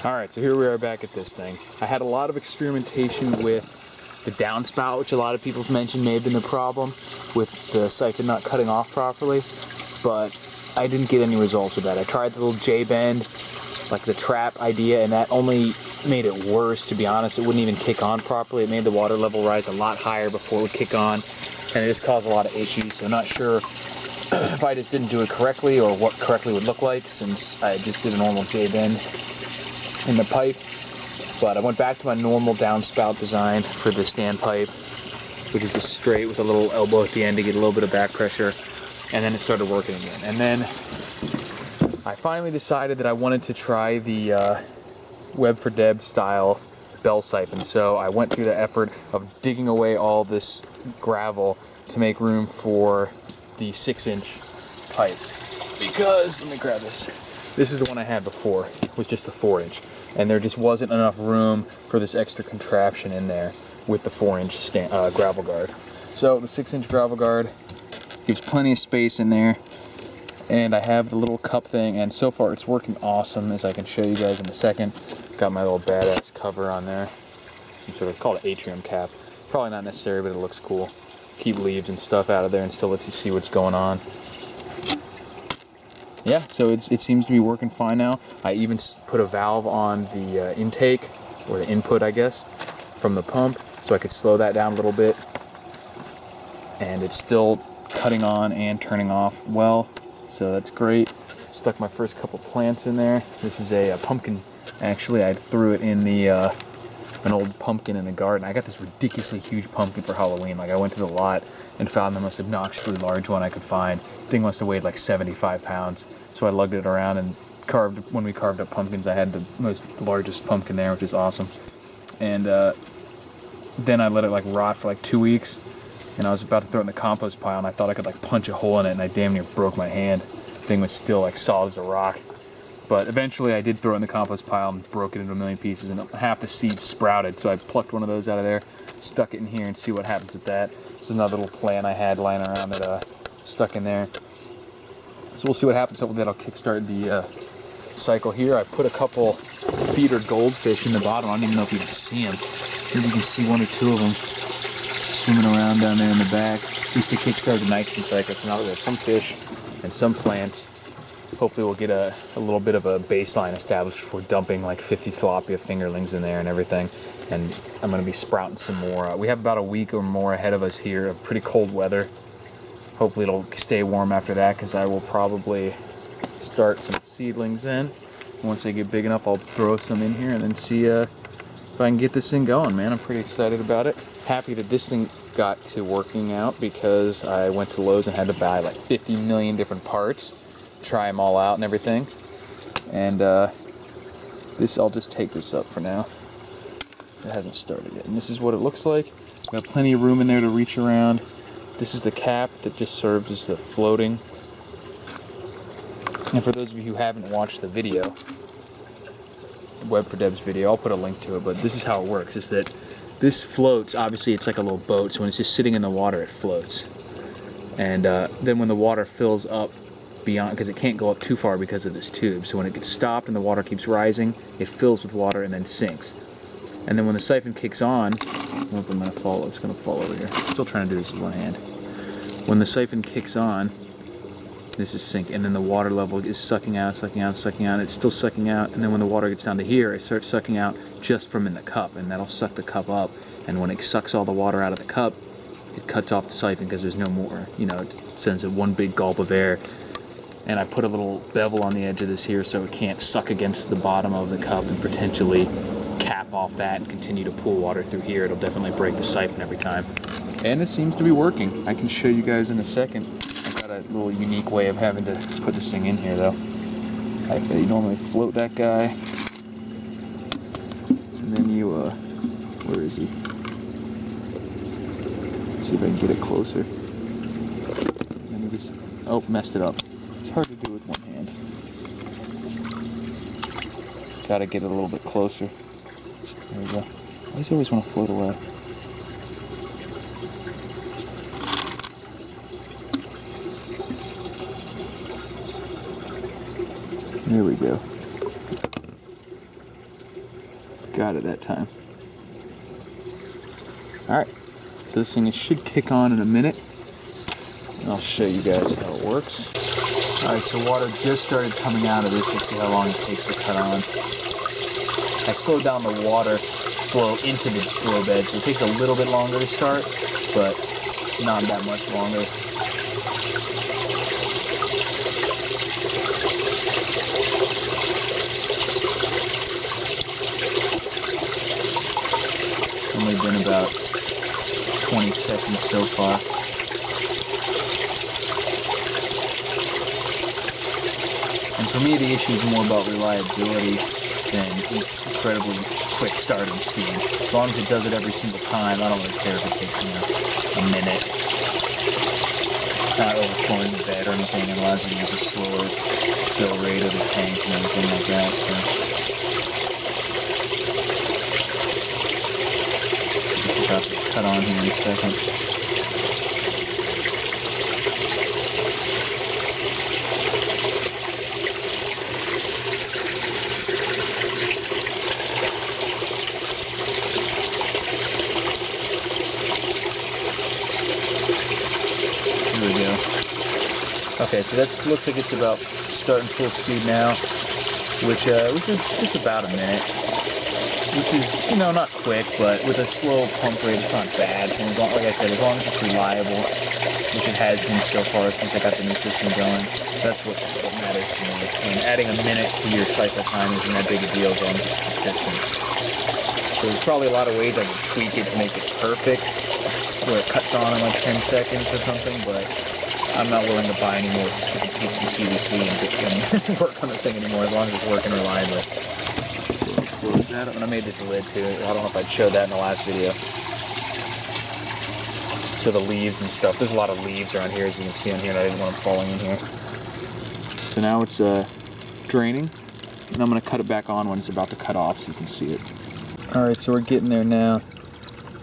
Alright, so here we are back at this thing. I had a lot of experimentation with the downspout, which a lot of people have mentioned may have been the problem with the siphon not cutting off properly, but I didn't get any results with that. I tried the little J-bend, like the trap idea, and that only made it worse, to be honest. It wouldn't even kick on properly. It made the water level rise a lot higher before it would kick on, and it just caused a lot of issues. So I'm not sure if I just didn't do it correctly or what correctly would look like, since I just did a normal J-bend in the pipe. But I went back to my normal downspout design for the standpipe, which is just straight with a little elbow at the end to get a little bit of back pressure, and then it started working again. And then I finally decided that I wanted to try the Web for Deb style bell siphon. So I went through the effort of digging away all this gravel to make room for the 6-inch pipe. Because, let me grab this. This is the one I had before, was just a 4-inch. And there just wasn't enough room for this extra contraption in there with the 4-inch gravel guard. So the 6-inch gravel guard gives plenty of space in there. And I have the little cup thing, and so far it's working awesome, as I can show you guys in a second. Got my little badass cover on there. Some sort of, called an atrium cap. Probably not necessary, but it looks cool. Keep leaves and stuff out of there and still lets you see what's going on. Yeah, so it seems to be working fine now. I even put a valve on the intake, or the input, I guess, from the pump, so I could slow that down a little bit. And it's still cutting on and turning off well, so that's great. Stuck my first couple plants in there. This is a pumpkin. Actually, I threw it in the an old pumpkin in the garden. I got this ridiculously huge pumpkin for Halloween. Like, I went to the lot and found the most obnoxiously large one I could find. The thing must have weighed like 75 pounds. So I lugged it around and when we carved up pumpkins, I had the largest pumpkin there, which is awesome. And then I let it like rot for like 2 weeks, and I was about to throw it in the compost pile, and I thought I could like punch a hole in it, and I damn near broke my hand. The thing was still like solid as a rock. But eventually I did throw it in the compost pile and broke it into a million pieces, and half the seeds sprouted. So I plucked one of those out of there, stuck it in here, and see what happens with that. This is another little plant I had lying around that stuck in there. So we'll see what happens. Hopefully that'll kickstart the cycle here. I put a couple feeder goldfish in the bottom. I don't even know if you can see them. Maybe you can see one or two of them swimming around down there in the back. Just to kickstart the nitrogen cycle. So now we have some fish and some plants. Hopefully we'll get a little bit of a baseline established before dumping like 50 tilapia fingerlings in there and everything. And I'm going to be sprouting some more. We have about a week or more ahead of us here of pretty cold weather. Hopefully it'll stay warm after that, because I will probably start some seedlings in. Once they get big enough, I'll throw some in here and then see if I can get this thing going, man. I'm pretty excited about it. Happy that this thing got to working out, because I went to Lowe's and had to buy like 50 million different parts, try them all out and everything. And I'll just take this up for now. It hasn't started yet. And this is what it looks like. Got plenty of room in there to reach around. This is the cap that just serves as the floating. And for those of you who haven't watched the video, Web for Deb's video, I'll put a link to it, but this is how it works, is that this floats. Obviously it's like a little boat, so when it's just sitting in the water, it floats. And then when the water fills up beyond, because it can't go up too far because of this tube, so when it gets stopped and the water keeps rising, it fills with water and then sinks. And then when the siphon kicks on, I hope I'm going to fall. It's going to fall over here. Still trying to do this with one hand. When the siphon kicks on, this is sinking, and then the water level is sucking out, sucking out, sucking out. It's still sucking out, and then when the water gets down to here, it starts sucking out just from in the cup, and that'll suck the cup up. And when it sucks all the water out of the cup, it cuts off the siphon because there's no more. You know, it sends it one big gulp of air. And I put a little bevel on the edge of this here so it can't suck against the bottom of the cup and potentially cap off that and continue to pull water through here. It'll definitely break the siphon every time. And it seems to be working. I can show you guys in a second. I've got a little unique way of having to put this thing in here though. You normally float that guy, and then you, where is he? Let's see if I can get it closer. Let me just, oh, messed it up. It's hard to do with one hand. Gotta get it a little bit closer. There we go. I just always want to float away. There we go. Got it that time. Alright, so this thing should kick on in a minute. And I'll show you guys how it works. Alright, so water just started coming out of this. Let's see how long it takes to cut on. I slowed down the water flow into the grow bed, so it takes a little bit longer to start, but not that much longer. Only been about 20 seconds so far. And for me, the issue is more about reliability than incredibly quick starting speed. As long as it does it every single time, I don't really care if it takes, a minute. It's not overflowing the bed or anything. It allows you to use a slower fill rate of the tank and everything like that. So just about to cut on here in a second. Here we go. Okay, so that looks like it's about starting full speed now, which is just about a minute. Which is, not quick, but with a slow pump rate, it's not bad. And as long, like I said, as long as it's reliable, which it has been so far since I got the new system going, that's what matters to me. And adding a minute to your cycle time isn't that big a deal as long as it's consistent. So there's probably a lot of ways I could tweak it to make it perfect, where it cuts on in like 10 seconds or something, but I'm not willing to buy any more stupid pieces of PVC and work on this thing anymore as long as it's working reliably. Close that up, and I made this lid too. I don't know if I showed that in the last video. So the leaves and stuff, there's a lot of leaves around here as you can see on here, and I didn't want them falling in here. So now it's draining, and I'm going to cut it back on when it's about to cut off so you can see it. Alright, so we're getting there now.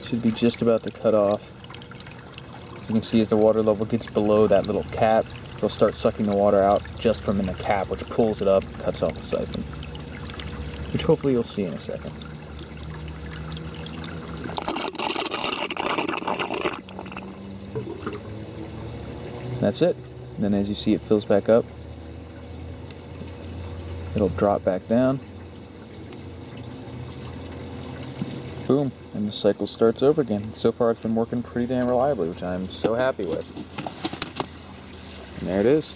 Should be just about to cut off. As you can see, as the water level gets below that little cap, it'll start sucking the water out just from in the cap, which pulls it up and cuts off the siphon. Which hopefully you'll see in a second. That's it. And then as you see, it fills back up. It'll drop back down. Boom, and the cycle starts over again. So far it's been working pretty damn reliably, which I'm so happy with. And there it is.